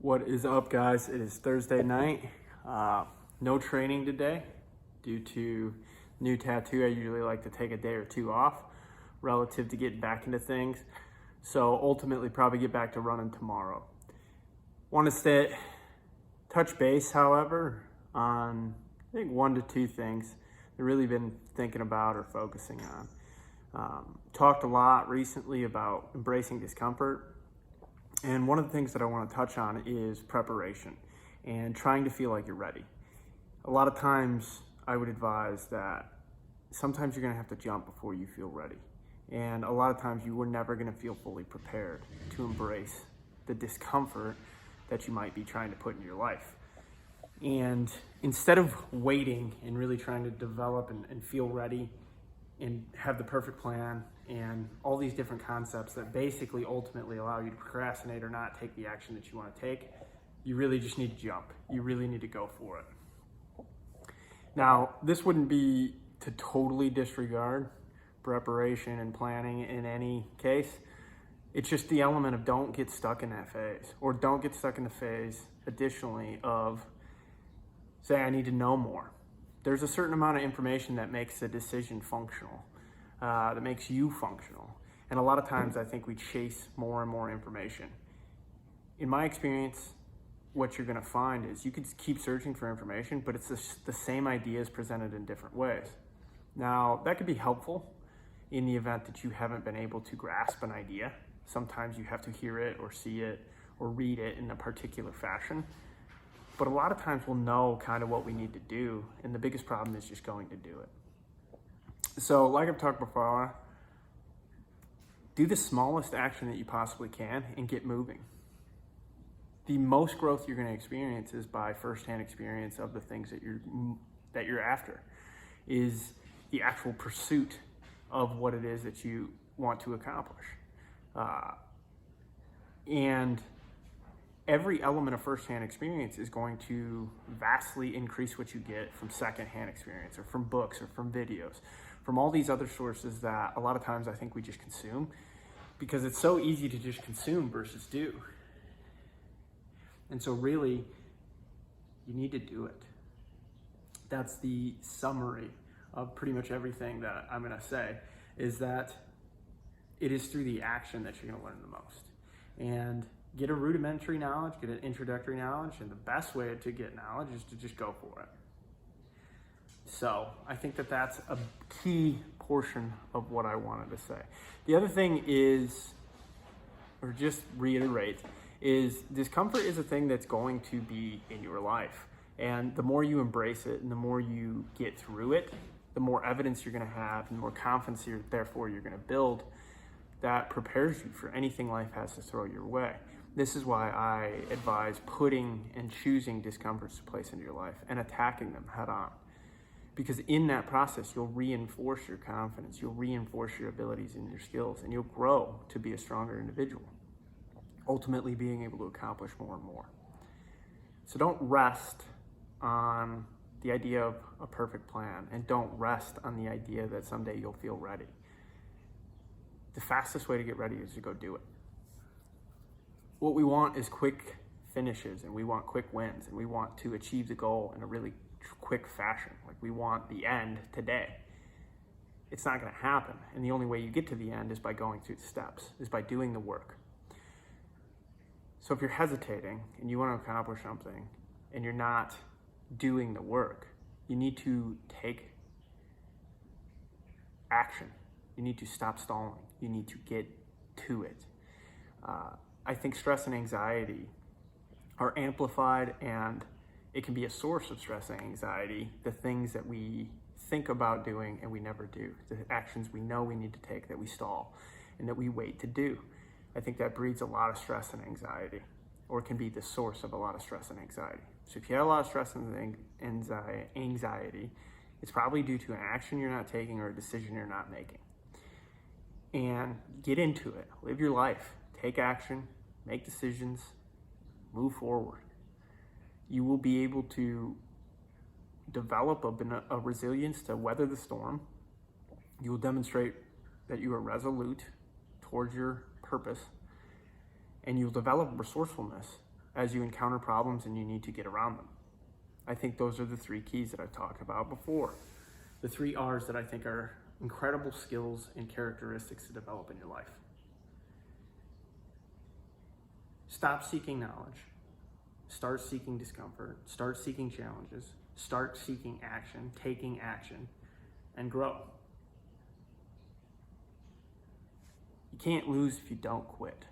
What is up, guys? It is Thursday night. No training today due to new tattoo. I usually like to take a day or two off relative to getting back into things. So ultimately probably get back to running tomorrow. Want to touch base, however, on I think 1 to 2 things I've really been thinking about or focusing on. Talked a lot recently about embracing discomfort. And one of the things that I want to touch on is preparation and trying to feel like you're ready. A lot of times I would advise that sometimes you're going to have to jump before you feel ready. And a lot of times you were never going to feel fully prepared to embrace the discomfort that you might be trying to put in your life. And instead of waiting and really trying to develop and feel ready and have the perfect plan and all these different concepts that basically ultimately allow you to procrastinate or not take the action that you want to take, you really just need to jump. You really need to go for it. Now, this wouldn't be to totally disregard preparation and planning in any case. It's just the element of don't get stuck in that phase, or don't get stuck in the phase additionally of say, I need to know more. There's a certain amount of information that makes the decision functional, that makes you functional. And a lot of times I think we chase more and more information. In my experience, what you're gonna find is you could keep searching for information, but it's the same ideas presented in different ways. Now, that could be helpful in the event that you haven't been able to grasp an idea. Sometimes you have to hear it or see it or read it in a particular fashion. But a lot of times we'll know kind of what we need to do, and the biggest problem is just going to do it. So like I've talked before, do the smallest action that you possibly can and get moving. The most growth you're going to experience is by firsthand experience of the things that you're after, is the actual pursuit of what it is that you want to accomplish. And every element of firsthand experience is going to vastly increase what you get from secondhand experience or from books or from videos, from all these other sources that a lot of times I think we just consume because it's so easy to just consume versus do. And so really, you need to do it. That's the summary of pretty much everything that I'm gonna say, is that it is through the action that you're gonna learn the most. And get a rudimentary knowledge, get an introductory knowledge, and the best way to get knowledge is to just go for it. So I think that that's a key portion of what I wanted to say. The other thing is, or just reiterate, is discomfort is a thing that's going to be in your life. And the more you embrace it and the more you get through it, the more evidence you're gonna have and the more confidence therefore you're gonna build that prepares you for anything life has to throw your way. This is why I advise putting and choosing discomforts to place into your life and attacking them head on. Because in that process, you'll reinforce your confidence, you'll reinforce your abilities and your skills, and you'll grow to be a stronger individual, ultimately being able to accomplish more and more. So don't rest on the idea of a perfect plan, and don't rest on the idea that someday you'll feel ready. The fastest way to get ready is to go do it. What we want is quick finishes, and we want quick wins, and we want to achieve the goal in a really quick fashion. Like, we want the end today. It's not gonna happen. And the only way you get to the end is by going through the steps, is by doing the work. So if you're hesitating and you wanna accomplish something and you're not doing the work, you need to take action. You need to stop stalling. You need to get to it. I think stress and anxiety are amplified, and it can be a source of stress and anxiety, the things that we think about doing and we never do, the actions we know we need to take that we stall and that we wait to do. I think that breeds a lot of stress and anxiety, or can be the source of a lot of stress and anxiety. So if you have a lot of stress and anxiety, it's probably due to an action you're not taking or a decision you're not making. And get into it, live your life, take action, make decisions, move forward. You will be able to develop a resilience to weather the storm. You will demonstrate that you are resolute towards your purpose, and you'll develop resourcefulness as you encounter problems and you need to get around them. I think those are the 3 keys that I've talked about before. The 3 R's that I think are incredible skills and characteristics to develop in your life. Stop seeking knowledge. Start seeking discomfort. Start seeking challenges. Start seeking action, taking action, and grow. You can't lose if you don't quit.